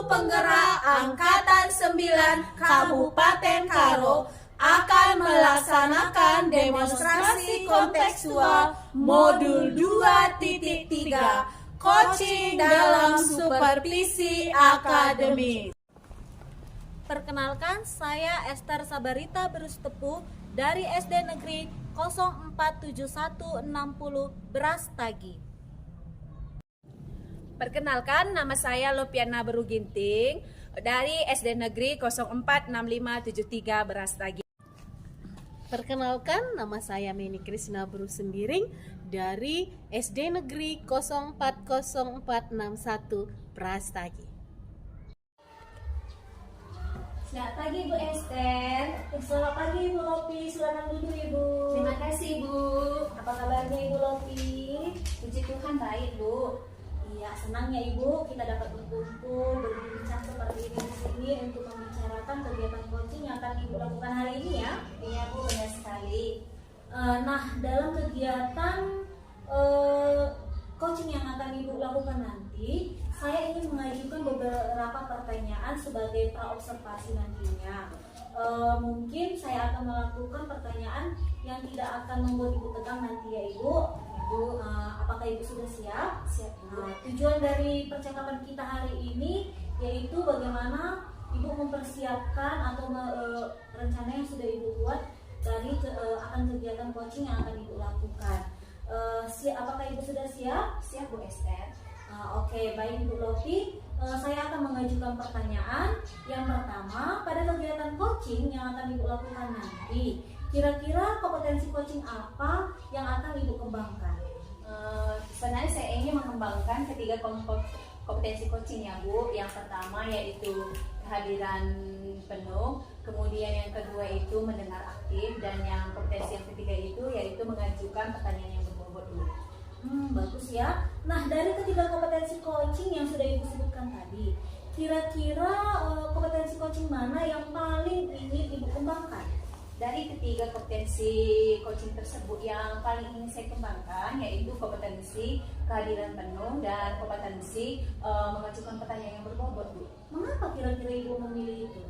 Penggerak Angkatan 9 Kabupaten Karo akan melaksanakan demonstrasi kontekstual modul 2.3 coaching dalam supervisi akademik. Perkenalkan, saya Esther Sabarita Berustepu dari SD Negeri 047160 Beras Tagi. Perkenalkan, nama saya Lopiana Beruginting dari SD Negeri 046573 Beras Tagi. Perkenalkan, nama saya Meni Krisna Berusembiring dari SD Negeri 040461 Beras Tagi. Selamat pagi Bu Esther. Selamat pagi Ibu Lopi. Silakan duduk Ibu. Terima kasih Bu. Apa kabarnya Ibu Lopi? Puji Tuhan baik Bu. Iya, senangnya Ibu kita dapat berkumpul berbincang seperti ini di sini untuk membicarakan kegiatan coaching yang akan Ibu lakukan hari ini ya. Iya Bu, benar sekali. Nah, dalam kegiatan coaching yang akan Ibu lakukan nanti, saya ingin mengajukan beberapa pertanyaan sebagai praobservasi nantinya. Mungkin saya akan melakukan pertanyaan yang tidak akan membuat Ibu tegang nanti ya Ibu. Ibu, apakah Ibu sudah siap? Siap Bu. Tujuan dari percakapan kita hari ini yaitu bagaimana Ibu mempersiapkan atau rencana yang sudah Ibu buat dari akan kegiatan coaching yang akan Ibu lakukan. Apakah Ibu sudah siap? Siap Bu Esther. Oke, baik Ibu Lopi. Saya akan mengajukan pertanyaan. Yang pertama, pada kegiatan coaching yang akan Ibu lakukan nanti, kira-kira kompetensi coaching apa yang akan Ibu kembangkan? Sebenarnya saya ingin mengembangkan ketiga kompetensi coaching ya Bu. Yang pertama yaitu kehadiran penuh, kemudian yang kedua itu mendengar aktif, dan yang kompetensi yang ketiga itu yaitu mengajukan pertanyaan yang berbobot Bu. Bagus ya. Nah, dari ketiga kompetensi coaching yang sudah Ibu sebutkan tadi, kira-kira kompetensi coaching mana yang paling ingin Ibu kembangkan? Dari ketiga kompetensi coaching tersebut, yang paling ingin saya kembangkan yaitu kompetensi kehadiran penuh dan kompetensi mengajukan pertanyaan yang berbobot Bu. Mengapa kira-kira Ibu memilih itu?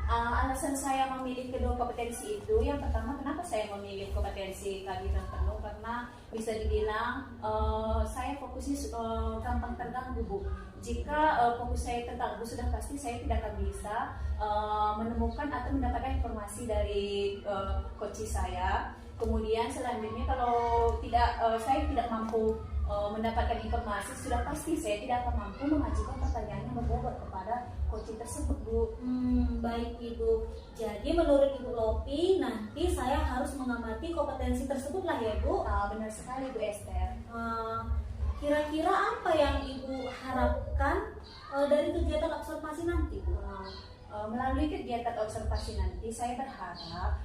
Alasan saya memilih kedua kompetensi itu, yang pertama, kenapa saya memilih kompetensi kehadiran penuh, karena bisa dibilang saya fokusnya gampang terganggu Bu. Jika fokus saya terganggu, sudah pasti saya tidak akan bisa menemukan atau mendapatkan informasi dari coach saya. Kemudian selanjutnya, kalau saya tidak mampu mendapatkan informasi, sudah pasti saya tidak akan mampu mengajukan pertanyaan yang berbobot kepada coach tersebut Bu. Baik Ibu. Jadi menurut Ibu Lopi, nanti saya harus mengamati kompetensi tersebut lah ya Bu. Benar sekali Bu Esther. Kira-kira apa yang Ibu harapkan dari kegiatan observasi nanti Bu? Melalui kegiatan observasi nanti, saya berharap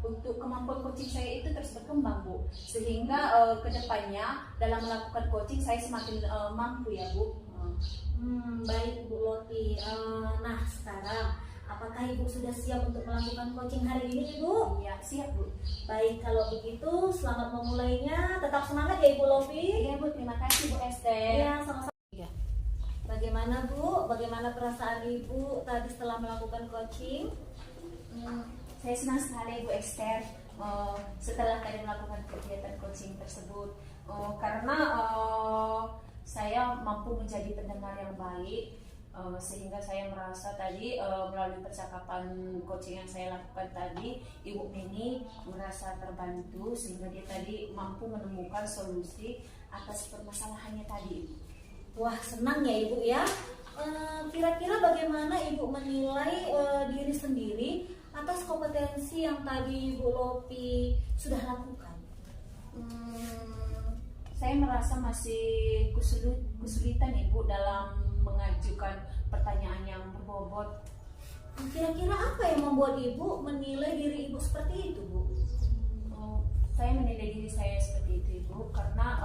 untuk kemampuan coaching saya itu terus berkembang Bu, sehingga kedepannya dalam melakukan coaching saya semakin mampu ya Bu. Baik Ibu Lopi. Nah, sekarang apakah Ibu sudah siap untuk melakukan coaching hari ini Ibu? Iya, siap Bu. Baik, kalau begitu selamat memulainya. Tetap semangat ya Ibu Lopi. Iya Bu, terima kasih Bu Esther. Iya, sama-sama. Bagaimana Bu? Bagaimana perasaan Ibu tadi setelah melakukan coaching? Saya senang sekali Bu Esther setelah tadi melakukan kegiatan coaching tersebut, karena saya mampu menjadi pendengar yang baik, sehingga saya merasa tadi melalui percakapan coaching yang saya lakukan tadi, Ibu Meni merasa terbantu, sehingga dia tadi mampu menemukan solusi atas permasalahannya tadi. Wah, senang ya Ibu ya. Kira-kira bagaimana Ibu menilai diri sendiri atas kompetensi yang tadi Ibu Lopi sudah lakukan? Saya merasa masih kesulitan Ibu dalam mengajukan pertanyaan yang berbobot. Kira-kira apa yang membuat Ibu menilai diri Ibu seperti itu Bu? Saya menilai diri saya seperti itu Ibu karena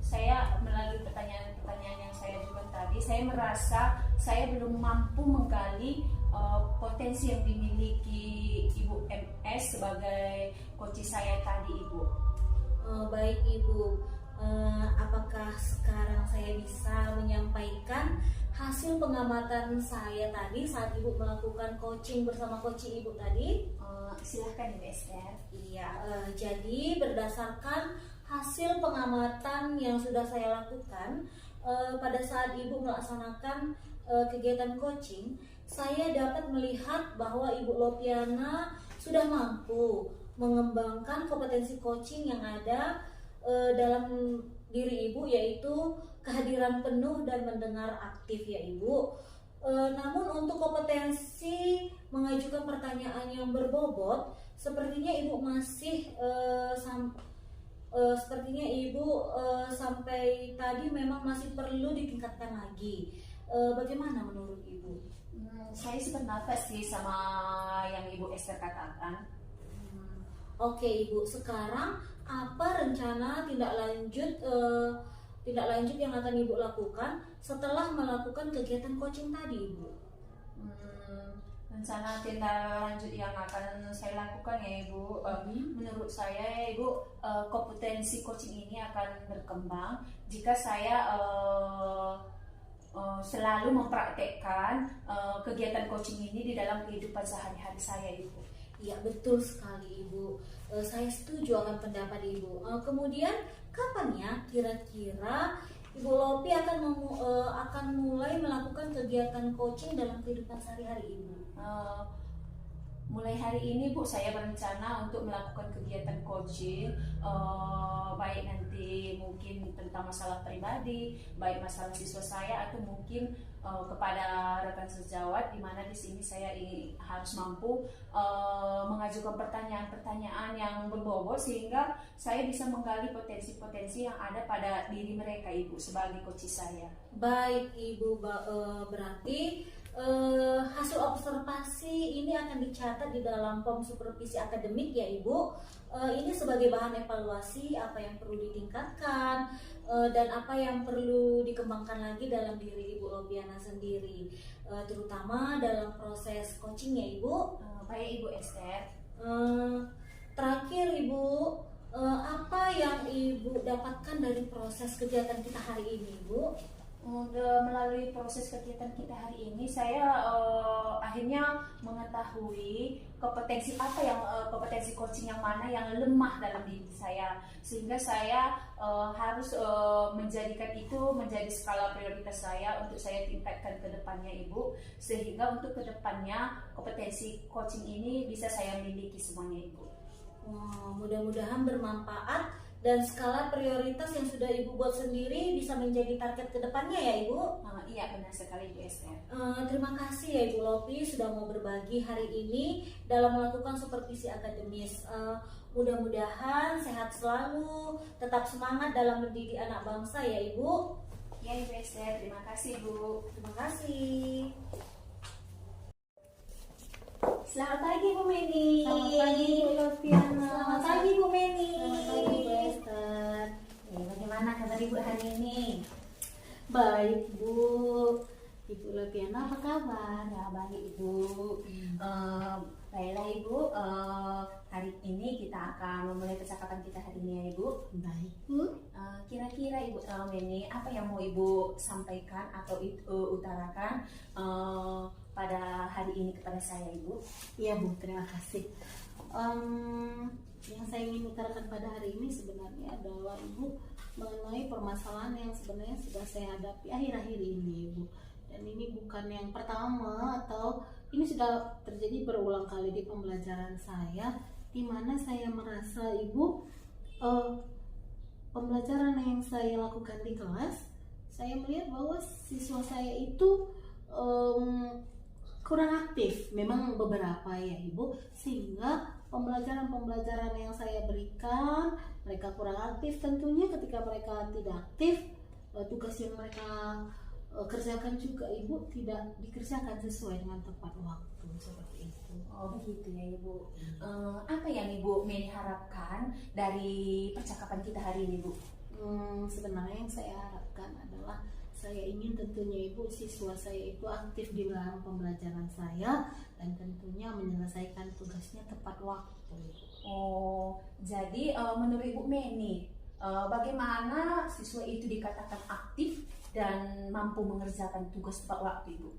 saya melalui pertanyaan-pertanyaan yang saya ajukan tadi, saya merasa saya belum mampu menggali potensi yang dimiliki Ibu MS sebagai coach saya tadi Ibu. Baik Ibu. Apakah sekarang saya bisa menyampaikan hasil pengamatan saya tadi saat Ibu melakukan coaching bersama coaching Ibu tadi? Silahkan Ibu Esther. Iya, jadi berdasarkan hasil pengamatan yang sudah saya lakukan pada saat Ibu melaksanakan kegiatan coaching, saya dapat melihat bahwa Ibu Lopiana sudah mampu mengembangkan kompetensi coaching yang ada dalam diri Ibu, yaitu kehadiran penuh dan mendengar aktif ya Ibu. Namun untuk kompetensi mengajukan pertanyaan yang berbobot, sepertinya Ibu masih sampai tadi memang masih perlu ditingkatkan lagi. Bagaimana menurut Ibu? Saya sependapat sih sama yang Ibu Esther katakan. Oke Ibu, sekarang apa rencana tindak lanjut yang akan Ibu lakukan setelah melakukan kegiatan coaching tadi Ibu? Rencana tindak lanjut yang akan saya lakukan ya Ibu, menurut saya ya Ibu, kompetensi coaching ini akan berkembang jika saya selalu mempraktekkan kegiatan coaching ini di dalam kehidupan sehari-hari saya Ibu. Iya betul sekali Ibu, saya setuju akan pendapat Ibu. Kemudian kapan ya kira-kira Ibu Lopi akan mulai melakukan kegiatan coaching dalam kehidupan sehari-hari Ibu? Mulai hari ini Bu, saya berencana untuk melakukan kegiatan coaching, baik nanti mungkin tentang masalah pribadi, baik masalah siswa saya atau mungkin kepada rekan sejawat, di mana di sini saya harus mampu mengajukan pertanyaan-pertanyaan yang berbobot sehingga saya bisa menggali potensi-potensi yang ada pada diri mereka Ibu sebagai coach saya. Baik Ibu, berarti hasil observasi ini akan dicatat di dalam form supervisi akademik ya Ibu. Ini sebagai bahan evaluasi apa yang perlu ditingkatkan dan apa yang perlu dikembangkan lagi dalam diri Ibu Lopiana sendiri, terutama dalam proses coaching ya Ibu. Baik Ibu Esther. Terakhir Ibu, apa yang Ibu dapatkan dari proses kegiatan kita hari ini Ibu? Melalui proses kegiatan kita hari ini, saya akhirnya mengetahui kompetensi coaching yang mana yang lemah dalam diri saya, sehingga saya harus menjadikan itu menjadi skala prioritas saya untuk saya tingkatkan ke depannya Ibu, sehingga untuk ke depannya kompetensi coaching ini bisa saya miliki semuanya Ibu. Mudah-mudahan bermanfaat dan skala prioritas yang sudah Ibu buat sendiri bisa menjadi target ke depannya ya Ibu. Iya benar sekali Ibu Esther. Terima kasih ya Ibu Lopi sudah mau berbagi hari ini dalam melakukan supervisi akademis. Mudah-mudahan sehat selalu, tetap semangat dalam mendidik anak bangsa ya Ibu. Ya Ibu Esther, terima kasih Bu. Terima kasih. Selamat pagi Bu Meni. Selamat pagi Bu Lopiana. Selamat pagi Bu Meni. Selamat pagi Bu Esther. Bagaimana kabar Ibu hari ini? Baik Bu. Ibu Lopiana apa kabar? Ya baik Ibu. Baiklah Ibu, hari ini kita akan memulai percakapan kita hari ini ya Ibu. Baik Bu. Kira-kira Ibu Meni, apa yang mau Ibu sampaikan atau utarakan pada hari ini kepada saya Ibu? Iya Bu, terima kasih. Yang saya ingin utarakan pada hari ini sebenarnya adalah Ibu mengenai permasalahan yang sebenarnya sudah saya hadapi akhir-akhir ini Ibu. Dan ini bukan yang pertama atau ini sudah terjadi berulang kali di pembelajaran saya, di mana saya merasa Ibu pembelajaran yang saya lakukan di kelas, saya melihat bahwa siswa saya itu kurang aktif, memang beberapa ya Ibu, sehingga pembelajaran yang saya berikan mereka kurang aktif. Tentunya ketika mereka tidak aktif, tugas yang mereka kerjakan juga Ibu tidak dikerjakan sesuai dengan tepat waktu seperti itu. Oh begitu ya Ibu. Apa yang Ibu Meni harapkan dari percakapan kita hari ini Bu? Sebenarnya yang saya harapkan adalah saya ingin tentunya Ibu siswa saya itu aktif di dalam pembelajaran saya dan tentunya menyelesaikan tugasnya tepat waktu. Oh, jadi menurut Ibu Meni, Bagaimana siswa itu dikatakan aktif dan mampu mengerjakan tugas tepat waktu, Ibu?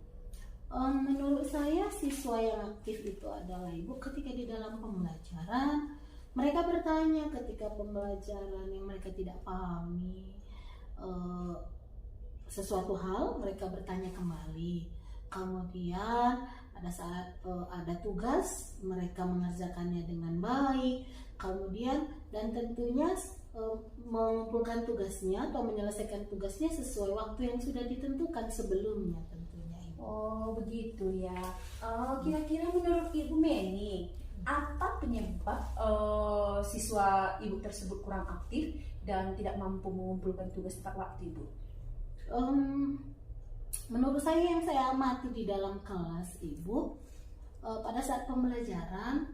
Menurut saya siswa yang aktif itu adalah Ibu ketika di dalam pembelajaran mereka bertanya ketika pembelajaran yang mereka tidak pahami sesuatu hal, mereka bertanya kembali. Kemudian pada saat ada tugas mereka mengerjakannya dengan baik. Kemudian dan tentunya mengumpulkan tugasnya atau menyelesaikan tugasnya sesuai waktu yang sudah ditentukan sebelumnya tentunya, Ibu. Oh begitu ya. Kira-kira menurut Ibu Meni, apa penyebab siswa Ibu tersebut kurang aktif dan tidak mampu mengumpulkan tugas tepat waktu, Ibu? Menurut saya yang saya amati di dalam kelas, Ibu, pada saat pembelajaran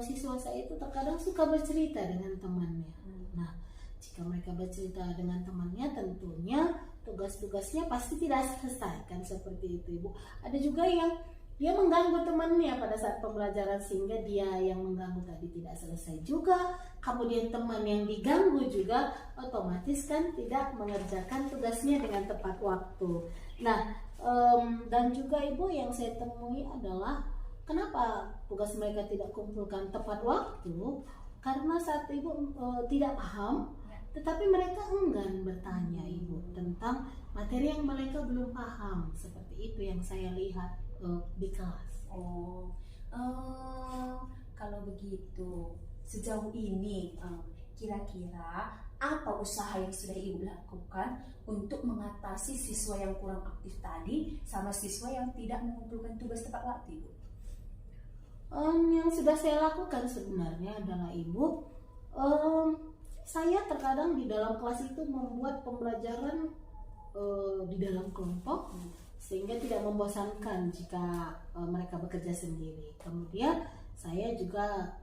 siswa saya itu terkadang suka bercerita dengan temannya. Nah, jika mereka bercerita dengan temannya, tentunya tugas-tugasnya pasti tidak selesai kan, seperti itu, Ibu. Ada juga yang dia mengganggu temannya pada saat pembelajaran sehingga dia yang mengganggu tadi tidak selesai juga. Kemudian teman yang diganggu juga otomatis kan tidak mengerjakan tugasnya dengan tepat waktu. Nah, dan juga Ibu yang saya temui adalah kenapa tugas mereka tidak kumpulkan tepat waktu? Karena saat Ibu tidak paham, tetapi mereka enggan bertanya, Ibu, tentang materi yang mereka belum paham. Seperti itu yang saya lihat di kelas. Kalau begitu, sejauh ini kira-kira apa usaha yang sudah Ibu lakukan untuk mengatasi siswa yang kurang aktif tadi sama siswa yang tidak mengumpulkan tugas tepat waktu, Ibu? Yang sudah saya lakukan sebenarnya adalah, Ibu, saya terkadang di dalam kelas itu membuat pembelajaran di dalam kelompok sehingga tidak membosankan jika mereka bekerja sendiri. Kemudian saya juga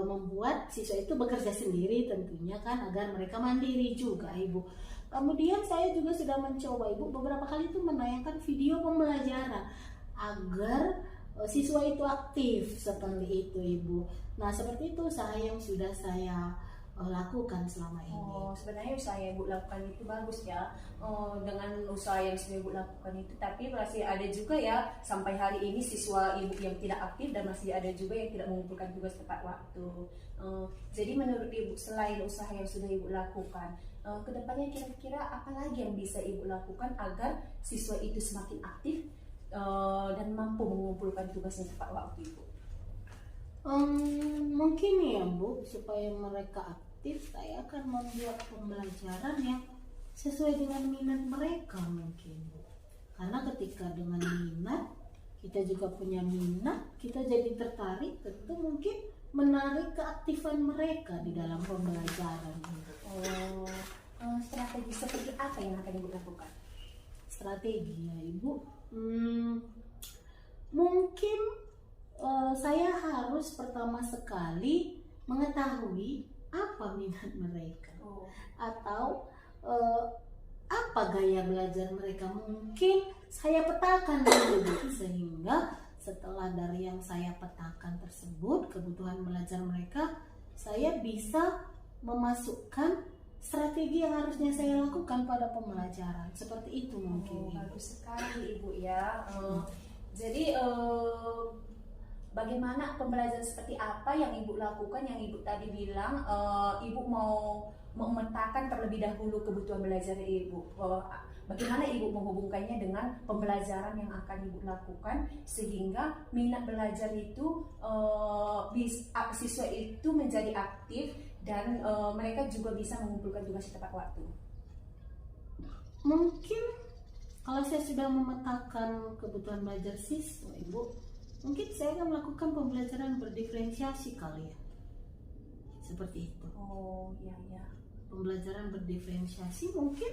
membuat siswa itu bekerja sendiri tentunya kan, agar mereka mandiri juga, Ibu. Kemudian saya juga sudah mencoba, Ibu, beberapa kali itu menayangkan video pembelajaran agar siswa itu aktif seperti itu, Ibu. Nah, seperti itu usaha yang sudah saya lakukan selama ini. Sebenarnya usaha yang Ibu lakukan itu bagus ya. Dengan usaha yang sudah Ibu lakukan itu, tapi masih ada juga ya sampai hari ini siswa Ibu yang tidak aktif dan masih ada juga yang tidak mengumpulkan tugas tepat waktu. Jadi menurut Ibu, selain usaha yang sudah Ibu lakukan, kedepannya kira-kira apa lagi yang bisa Ibu lakukan agar siswa itu semakin aktif dan mampu mengumpulkan tugasnya tepat waktu, Ibu? Mungkin ya, Bu, supaya mereka aktif, saya akan membuat pembelajaran yang sesuai dengan minat mereka mungkin, Bu. Karena ketika dengan minat, kita juga punya minat, kita jadi tertarik, tentu mungkin menarik keaktifan mereka di dalam pembelajaran, Bu. Strategi seperti apa yang akan Ibu lakukan? Strategi ya, Ibu, mungkin saya harus pertama sekali mengetahui apa minat mereka atau apa gaya belajar mereka. Mungkin saya petakan dulu sehingga setelah dari yang saya petakan tersebut kebutuhan belajar mereka, saya bisa memasukkan strategi yang harusnya saya lakukan pada pembelajaran. Seperti itu mungkin. Bagus sekali, Ibu ya. Jadi bagaimana pembelajaran seperti apa yang Ibu lakukan, yang Ibu tadi bilang Ibu mau memetakan terlebih dahulu kebutuhan belajar Ibu. Bagaimana Ibu menghubungkannya dengan pembelajaran yang akan Ibu lakukan sehingga minat belajar itu siswa itu menjadi aktif dan mereka juga bisa mengumpulkan tugas tepat waktu. Mungkin kalau saya sudah memetakan kebutuhan belajar siswa, Ibu, mungkin saya akan melakukan pembelajaran berdiferensiasi kali ya. Seperti itu. Iya. Pembelajaran berdiferensiasi mungkin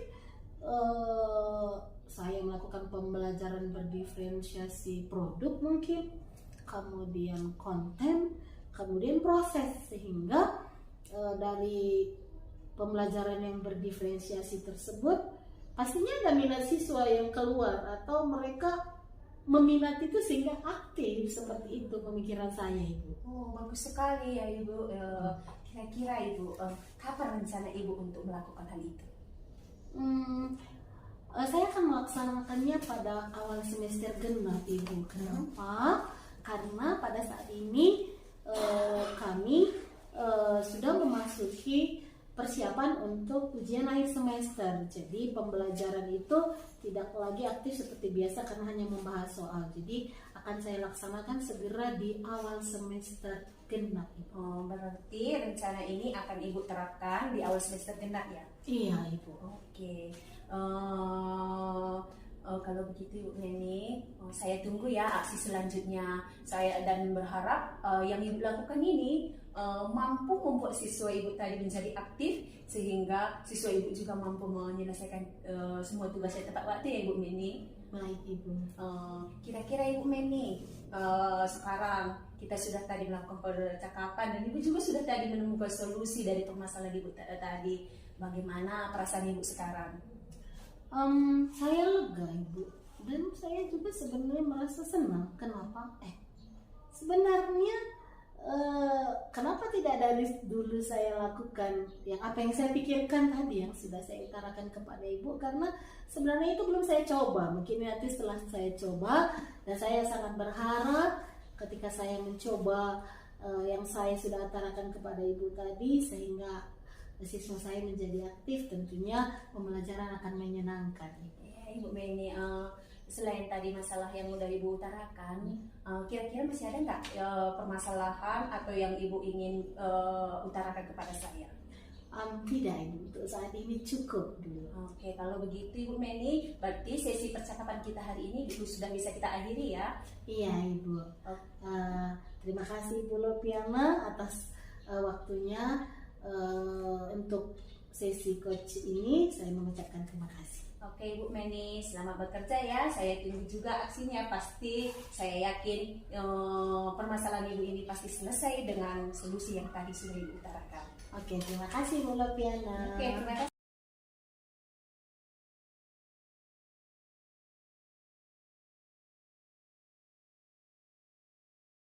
saya melakukan pembelajaran berdiferensiasi produk mungkin, kemudian konten, kemudian proses, sehingga dari pembelajaran yang berdiferensiasi tersebut pastinya ada minat siswa yang keluar atau mereka meminati itu sehingga aktif, seperti itu pemikiran saya Ibu. Oh, bagus sekali ya Ibu. Kira-kira Ibu, kapan rencana Ibu untuk melakukan hal itu? Saya akan melaksanakannya pada awal semester genap Ibu. Kenapa? Karena pada saat ini kami sudah memasuki persiapan untuk ujian akhir semester. Jadi pembelajaran itu tidak lagi aktif seperti biasa karena hanya membahas soal. Jadi akan saya laksanakan segera di awal semester genap. Oh, berarti rencana ini akan Ibu terapkan di awal semester genap ya? Iya Ibu. Oke. Kalau begitu Ibu Neni, saya tunggu ya aksi selanjutnya. Saya dan berharap yang Ibu lakukan ini mampu membuat siswa Ibu tadi menjadi aktif, sehingga siswa Ibu juga mampu menyelesaikan semua tugasnya tepat waktu ya Ibu Neni. Baik Ibu. Kira-kira Ibu Neni, sekarang kita sudah tadi melakukan percakapan dan Ibu juga sudah tadi menemukan solusi dari permasalahan Ibu tadi. Bagaimana perasaan Ibu sekarang? Saya lega Ibu, dan saya juga sebenarnya merasa senang. Kenapa? Sebenarnya kenapa tidak dari dulu saya lakukan yang apa yang saya pikirkan tadi, yang sudah saya utarakan kepada Ibu, karena sebenarnya itu belum saya coba. Mungkin nanti setelah saya coba, dan saya sangat berharap ketika saya mencoba yang saya sudah utarakan kepada Ibu tadi, sehingga siswa saya menjadi aktif, tentunya pembelajaran akan menyenangkan. Ya, Ibu Meni, selain tadi masalah yang udah Ibu utarakan, kira-kira masih ada nggak permasalahan atau yang Ibu ingin utarakan kepada saya? Tidak Ibu, untuk saat ini cukup dulu. Oke, kalau begitu Ibu Meni, berarti sesi percakapan kita hari ini sudah bisa kita akhiri ya? Iya Ibu. Terima kasih Ibu Lopiana atas waktunya. Untuk sesi coach ini saya mengucapkan terima kasih. Oke Ibu Meni, selamat bekerja ya. Saya tunggu juga aksinya. Pasti saya yakin permasalahan Ibu ini pasti selesai dengan solusi yang tadi sudah Ibu utarakan. Oke, terima kasih Bu Lopiana. Oke, terima kasih.